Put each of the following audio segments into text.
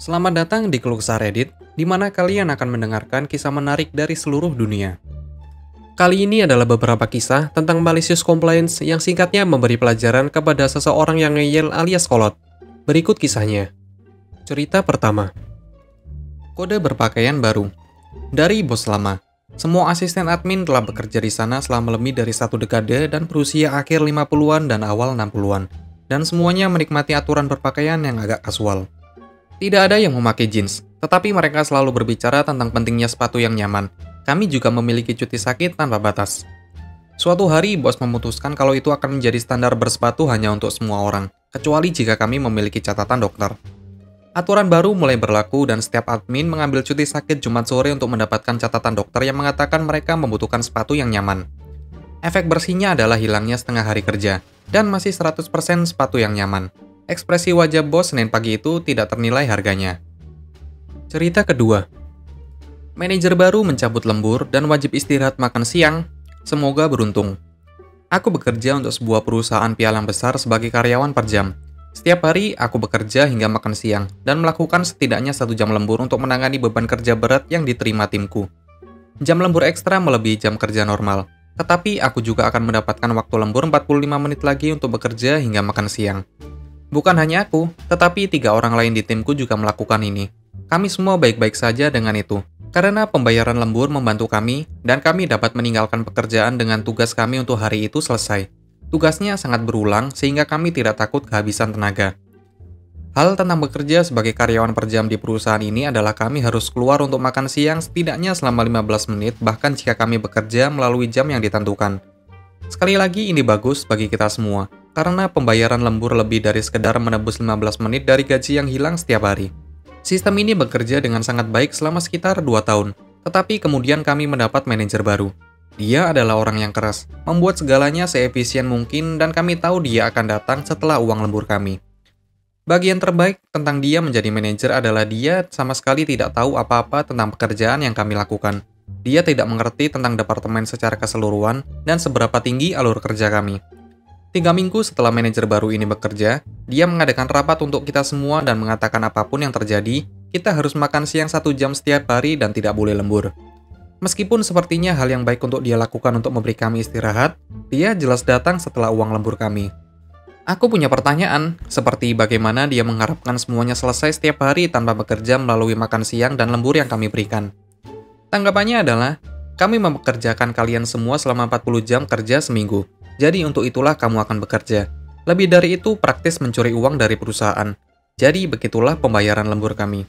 Selamat datang di Keluh Kesah Reddit, di mana kalian akan mendengarkan kisah menarik dari seluruh dunia. Kali ini adalah beberapa kisah tentang malicious compliance yang singkatnya memberi pelajaran kepada seseorang yang ngeyel alias kolot. Berikut kisahnya. Cerita pertama. Kode berpakaian baru. Dari bos lama. Semua asisten admin telah bekerja di sana selama lebih dari 1 dekade dan berusia akhir 50-an dan awal 60-an. Dan semuanya menikmati aturan berpakaian yang agak kasual. Tidak ada yang memakai jeans, tetapi mereka selalu berbicara tentang pentingnya sepatu yang nyaman. Kami juga memiliki cuti sakit tanpa batas. Suatu hari, bos memutuskan kalau itu akan menjadi standar bersepatu hanya untuk semua orang, kecuali jika kami memiliki catatan dokter. Aturan baru mulai berlaku dan setiap admin mengambil cuti sakit Jumat sore untuk mendapatkan catatan dokter yang mengatakan mereka membutuhkan sepatu yang nyaman. Efek bersihnya adalah hilangnya setengah hari kerja, dan masih 100% sepatu yang nyaman. Ekspresi wajah bos Senin pagi itu tidak ternilai harganya. Cerita kedua. Manajer baru mencabut lembur dan wajib istirahat makan siang. Semoga beruntung. Aku bekerja untuk sebuah perusahaan pialang besar sebagai karyawan per jam. Setiap hari, aku bekerja hingga makan siang dan melakukan setidaknya 1 jam lembur untuk menangani beban kerja berat yang diterima timku. Jam lembur ekstra melebihi jam kerja normal, tetapi aku juga akan mendapatkan waktu lembur 45 menit lagi untuk bekerja hingga makan siang. Bukan hanya aku, tetapi 3 orang lain di timku juga melakukan ini. Kami semua baik-baik saja dengan itu, karena pembayaran lembur membantu kami, dan kami dapat meninggalkan pekerjaan dengan tugas kami untuk hari itu selesai. Tugasnya sangat berulang, sehingga kami tidak takut kehabisan tenaga. Hal tentang bekerja sebagai karyawan per jam di perusahaan ini adalah kami harus keluar untuk makan siang setidaknya selama 15 menit, bahkan jika kami bekerja melalui jam yang ditentukan. Sekali lagi, ini bagus bagi kita semua, karena pembayaran lembur lebih dari sekedar menebus 15 menit dari gaji yang hilang setiap hari. Sistem ini bekerja dengan sangat baik selama sekitar 2 tahun, tetapi kemudian kami mendapat manajer baru. Dia adalah orang yang keras, membuat segalanya seefisien mungkin dan kami tahu dia akan datang setelah uang lembur kami. Bagian terbaik tentang dia menjadi manajer adalah dia sama sekali tidak tahu apa-apa tentang pekerjaan yang kami lakukan. Dia tidak mengerti tentang departemen secara keseluruhan dan seberapa tinggi alur kerja kami. 3 minggu setelah manajer baru ini bekerja, dia mengadakan rapat untuk kita semua dan mengatakan apapun yang terjadi, kita harus makan siang 1 jam setiap hari dan tidak boleh lembur. Meskipun sepertinya hal yang baik untuk dia lakukan untuk memberi kami istirahat, dia jelas datang setelah uang lembur kami. Aku punya pertanyaan, seperti bagaimana dia mengharapkan semuanya selesai setiap hari tanpa bekerja melalui makan siang dan lembur yang kami berikan. Tanggapannya adalah, kami mempekerjakan kalian semua selama 40 jam kerja seminggu. Jadi untuk itulah kamu akan bekerja. Lebih dari itu praktis mencuri uang dari perusahaan. Jadi begitulah pembayaran lembur kami.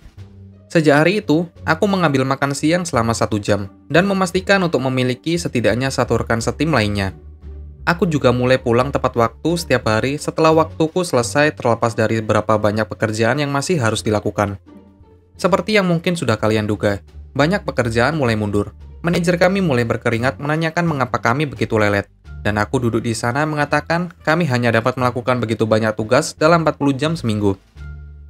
Sejak hari itu, aku mengambil makan siang selama 1 jam, dan memastikan untuk memiliki setidaknya 1 rekan setim lainnya. Aku juga mulai pulang tepat waktu setiap hari setelah waktuku selesai terlepas dari berapa banyak pekerjaan yang masih harus dilakukan. Seperti yang mungkin sudah kalian duga, banyak pekerjaan mulai mundur. Manajer kami mulai berkeringat menanyakan mengapa kami begitu lelet. Dan aku duduk di sana mengatakan kami hanya dapat melakukan begitu banyak tugas dalam 40 jam seminggu.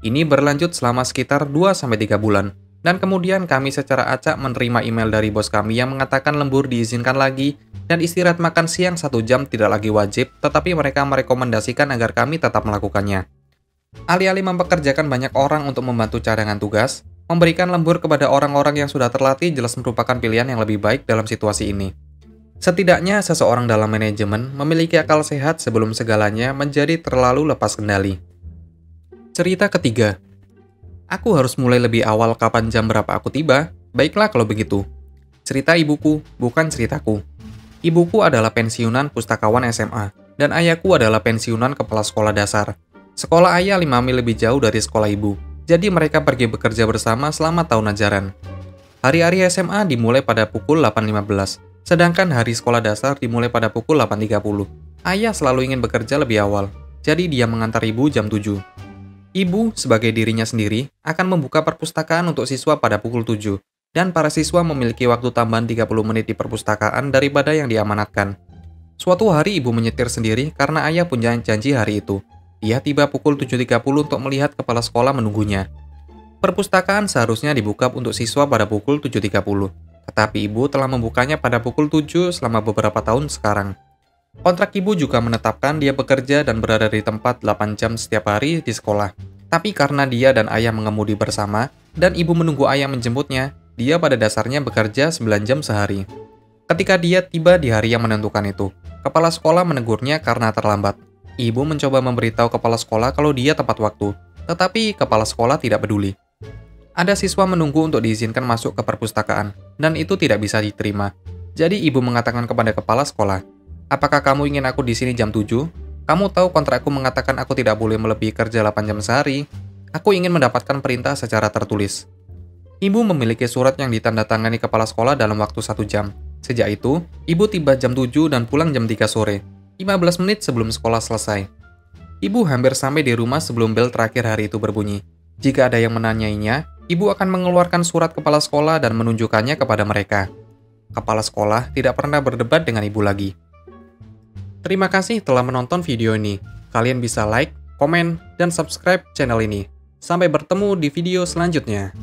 Ini berlanjut selama sekitar 2-3 bulan. Dan kemudian kami secara acak menerima email dari bos kami yang mengatakan lembur diizinkan lagi dan istirahat makan siang 1 jam tidak lagi wajib, tetapi mereka merekomendasikan agar kami tetap melakukannya. Alih-alih mempekerjakan banyak orang untuk membantu cadangan tugas, memberikan lembur kepada orang-orang yang sudah terlatih jelas merupakan pilihan yang lebih baik dalam situasi ini. Setidaknya seseorang dalam manajemen memiliki akal sehat sebelum segalanya menjadi terlalu lepas kendali. Cerita ketiga. Aku harus mulai lebih awal kapan jam berapa aku tiba. Baiklah kalau begitu. Cerita ibuku, bukan ceritaku. Ibuku adalah pensiunan pustakawan SMA, dan ayahku adalah pensiunan kepala sekolah dasar. Sekolah ayah 5 mil lebih jauh dari sekolah ibu, jadi mereka pergi bekerja bersama selama tahun ajaran. Hari-hari SMA dimulai pada pukul 8.15. Sedangkan hari sekolah dasar dimulai pada pukul 8.30. Ayah selalu ingin bekerja lebih awal, jadi dia mengantar ibu jam 7. Ibu, sebagai dirinya sendiri, akan membuka perpustakaan untuk siswa pada pukul 7, dan para siswa memiliki waktu tambahan 30 menit di perpustakaan daripada yang diamanatkan. Suatu hari ibu menyetir sendiri karena ayah punya janji hari itu. Ia tiba pukul 7.30 untuk melihat kepala sekolah menunggunya. Perpustakaan seharusnya dibuka untuk siswa pada pukul 7.30. Tetapi ibu telah membukanya pada pukul 7 selama beberapa tahun sekarang. Kontrak ibu juga menetapkan dia bekerja dan berada di tempat 8 jam setiap hari di sekolah. Tapi karena dia dan ayah mengemudi bersama, dan ibu menunggu ayah menjemputnya, dia pada dasarnya bekerja 9 jam sehari. Ketika dia tiba di hari yang menentukan itu, kepala sekolah menegurnya karena terlambat. Ibu mencoba memberitahu kepala sekolah kalau dia tepat waktu, tetapi kepala sekolah tidak peduli. Ada siswa menunggu untuk diizinkan masuk ke perpustakaan, dan itu tidak bisa diterima. Jadi ibu mengatakan kepada kepala sekolah, "Apakah kamu ingin aku di sini jam 7? Kamu tahu kontrakku mengatakan aku tidak boleh melebihi kerja 8 jam sehari. Aku ingin mendapatkan perintah secara tertulis." Ibu memiliki surat yang ditandatangani kepala sekolah dalam waktu 1 jam. Sejak itu, ibu tiba jam 7 dan pulang jam 3 sore, 15 menit sebelum sekolah selesai. Ibu hampir sampai di rumah sebelum bel terakhir hari itu berbunyi. Jika ada yang menanyainya, ibu akan mengeluarkan surat kepala sekolah dan menunjukkannya kepada mereka. Kepala sekolah tidak pernah berdebat dengan ibu lagi. Terima kasih telah menonton video ini. Kalian bisa like, komen, dan subscribe channel ini. Sampai bertemu di video selanjutnya.